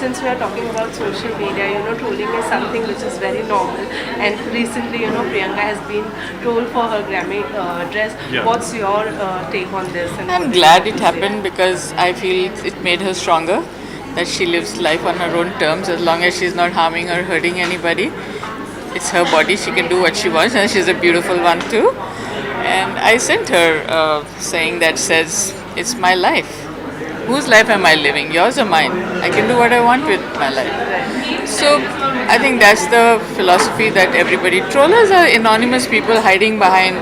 Since we are talking about social media, trolling is something which is very normal. And recently, Priyanka has been trolled for her Grammy dress. Yeah. What's your take on this? And I'm what do you glad have it to say? happened because I feel it made her stronger. That she lives life on her own terms as long as she's not harming or hurting anybody. It's her body, she can do what she wants, and she's a beautiful one too. And I sent her saying that says, it's my life. Whose life am I living? Yours or mine? I can do what I want with my life. So I think that's the philosophy that everybody. Trollers are anonymous people hiding behind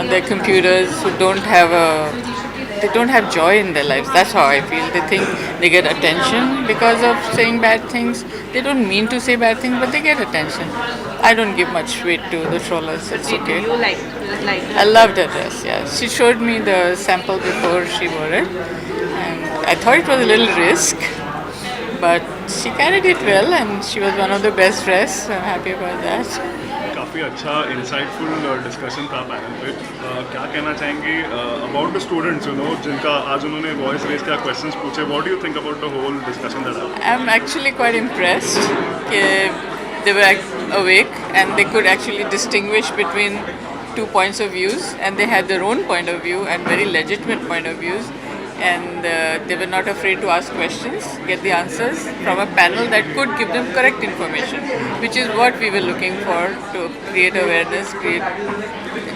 their computers who they don't have joy in their lives. That's how I feel. They think they get attention because of saying bad things. They don't mean to say bad things, but they get attention. I don't give much weight to the trollers. It's Do okay. you like I her loved her dress? dress. Yeah, she showed me the sample before she wore it, and I thought it was a little risk, but she carried it well, and she was one of the best dressed. So I'm happy about that. काफ़ी अच्छा insightful discussion था panel पे क्या कहना चाहेंगे about the students जिनका आज उन्होंने वॉइस रेज किया क्वेश्चंस पूछे what do you think about the whole discussion that happened I'm actually quite impressed. They were awake and they could actually distinguish between two points of views, and they had their own point of view and very legitimate point of views, and they were not afraid to ask questions, get the answers from a panel that could give them correct information, which is what we were looking for to create awareness,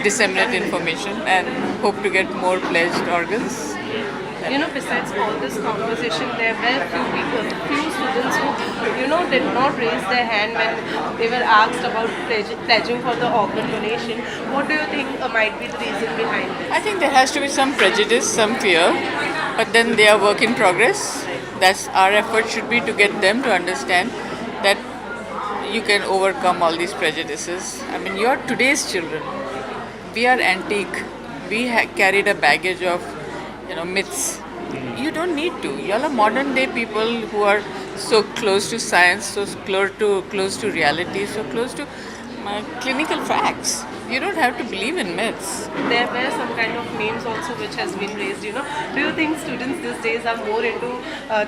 disseminate information, and hope to get more pledged organs. Besides all this conversation, there were few students who, did not raise their hand when they were asked about pledging for the organ donation. What do you think might be the reason behind this? I think there has to be some prejudice, some fear, but then they are work in progress. That's our effort should be to get them to understand that you can overcome all these prejudices. I mean, you're today's children. We are antique. We carried a baggage of, myths. You don't need to. You're a modern day people who are so close to science, so close to reality, so close to clinical facts. You don't have to believe in myths. There were some kind of memes also which has been raised. Do you think students these days are more into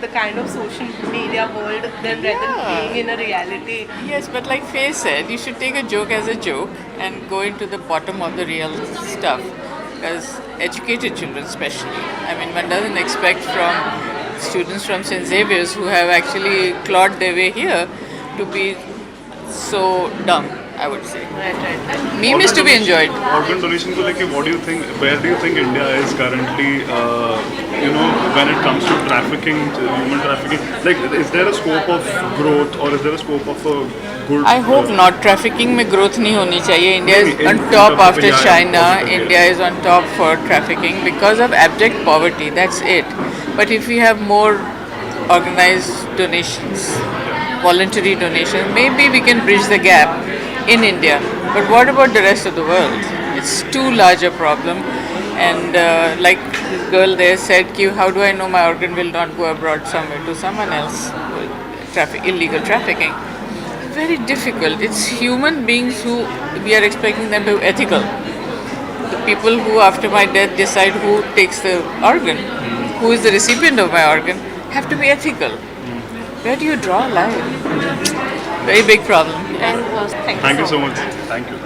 the kind of social media world than rather Yeah. being in a reality? Yes, but like Faye said, you should take a joke as a joke and go into the bottom of the real stuff. Because educated children, especially, I mean, one doesn't expect from students from St. Xavier's who have actually clawed their way here to be so dumb, I would say. Right. Meme is to be enjoyed. Organ donation को लेके what do you think where do you think India is currently when it comes to trafficking human trafficking like is there a scope of growth और is there a scope of a good I hope not. Trafficking में growth नहीं होनी चाहिए. India is In on top terms of after yeah, China. positive, India is on top for trafficking because of abject poverty. That's it. But if we have more organized donations, voluntary donations, maybe we can bridge the gap in India. But what about the rest of the world? It's too large a problem. And like this girl there said, how do I know my organ will not go abroad somewhere to someone else? Illegal trafficking. Very difficult. It's human beings who we are expecting them to be ethical. The people who after my death decide who takes the organ, who is the recipient of my organ, have to be ethical. Where do you draw a line? Very big problem. Yeah. And thank thank you you so so much. Much thank you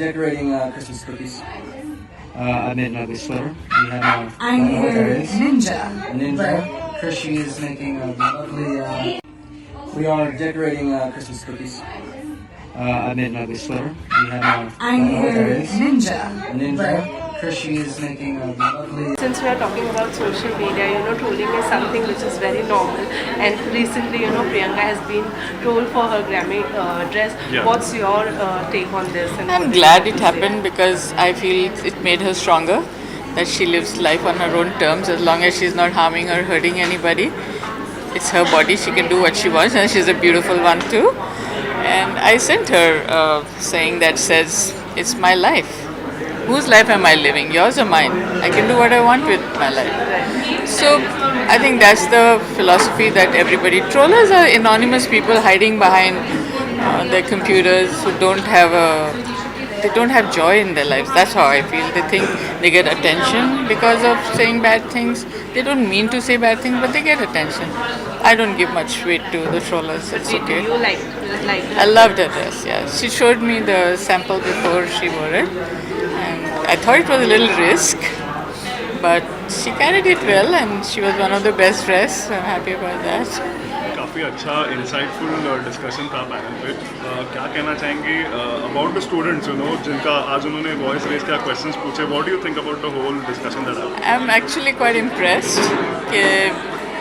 decorating Christmas cookies. I made my sweater. We have I need a ninja. Ninja. Krishy is making a lovely. We are decorating Christmas cookies. I made my sweater. We have I need a ninja. Ninja. Krishy is making a lovely. Since we are talking about social media, trolling is something which is very normal. And recently, Priyanka has been trolled for her Grammy dress. Yeah. What's your take on this? And I'm what glad do you it say? happened because I feel it made her stronger. That she lives life on her own terms as long as she's not harming or hurting anybody. It's her body, she can do what she wants, and she's a beautiful one too. And I sent her saying that says, it's my life. Whose life am I living? Yours or mine? I can do what I want with my life. So I think that's the philosophy that everybody. Trollers are anonymous people hiding behind their computers who they don't have joy in their lives. That's how I feel. They think they get attention because of saying bad things. They don't mean to say bad things, but they get attention. I don't give much weight to the trollers. It's Did okay. you like I loved her dress, yeah. She showed me the sample before she wore it. And I thought it was a little risk, but she carried it well and she was one of the best dressed. So I'm happy about that. काफ़ी अच्छा insightful discussion था panel पे क्या कहना चाहेंगे about the students जिनका आज उन्होंने वॉइस रेज किया क्वेश्चंस पूछे what do you think about the whole discussion that happened I'm actually quite impressed.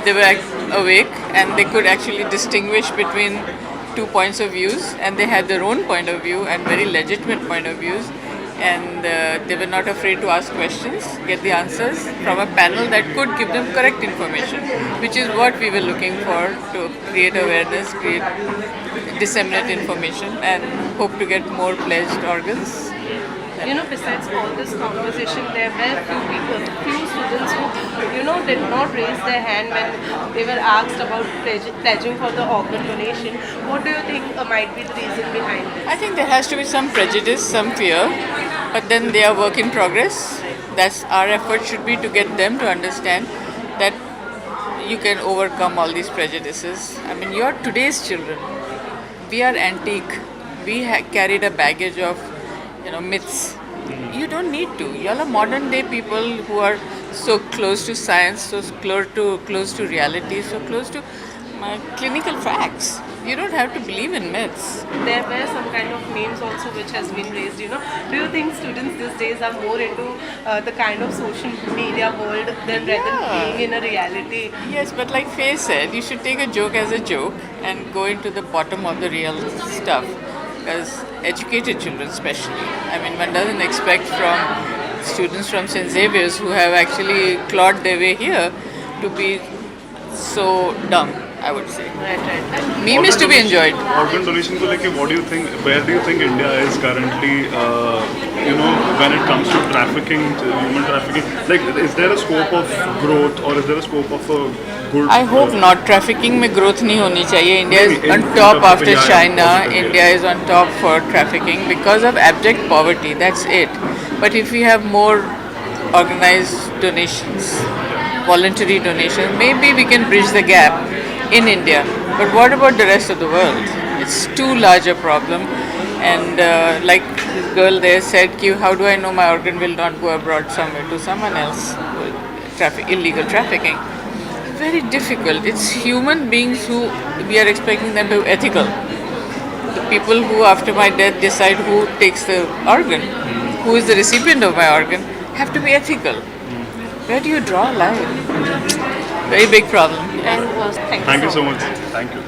They were awake and they could actually distinguish between two points of views, and they had their own point of view and very legitimate point of views. And they were not afraid to ask questions, get the answers from a panel that could give them correct information, which is what we were looking for to create awareness, disseminate information, and hope to get more pledged organs. Besides all this conversation, there were few students who, did not raise their hand when they were asked about pledging for the organ donation. What do you think might be the reason behind this? I think there has to be some prejudice, some fear, but then they are work in progress. That's our effort should be to get them to understand that you can overcome all these prejudices. I mean, you're today's children. We are antique. We carried a baggage of, myths. You don't need to. You all are modern day people who are so close to science, so close to reality, so close to clinical facts. You don't have to believe in myths. There were some kind of memes also which has been raised. Do you think students these days are more into the kind of social media world than rather being in a reality? Yes, but like Faye said, you should take a joke as a joke and go into the bottom of the real stuff. Because educated children especially, I mean, one doesn't expect from students from St. Xavier's who have actually clawed their way here to be so dumb, I would say. Right. Meme is to be enjoyed. Organ donation को लेके what do you think? Where do you think India is currently? When it comes to trafficking, human trafficking, like is there a scope of growth or is there a scope of a good? I hope not. Trafficking में growth नहीं होनी चाहिए. India is नहीं, on in top terms of after yeah, China. positive, yeah. India is on top for trafficking because of abject poverty. That's it. But if we have more organized donations, voluntary donations, maybe we can bridge the gap in India. But what about the rest of the world? It's too large a problem. And like this girl there said, how do I know my organ will not go abroad somewhere to someone else? Illegal trafficking. Very difficult. It's human beings who we are expecting them to be ethical. The people who after my death decide who takes the organ, who is the recipient of my organ, have to be ethical. Where do you draw a line? Very big problem. And Thank you so much. Thank you.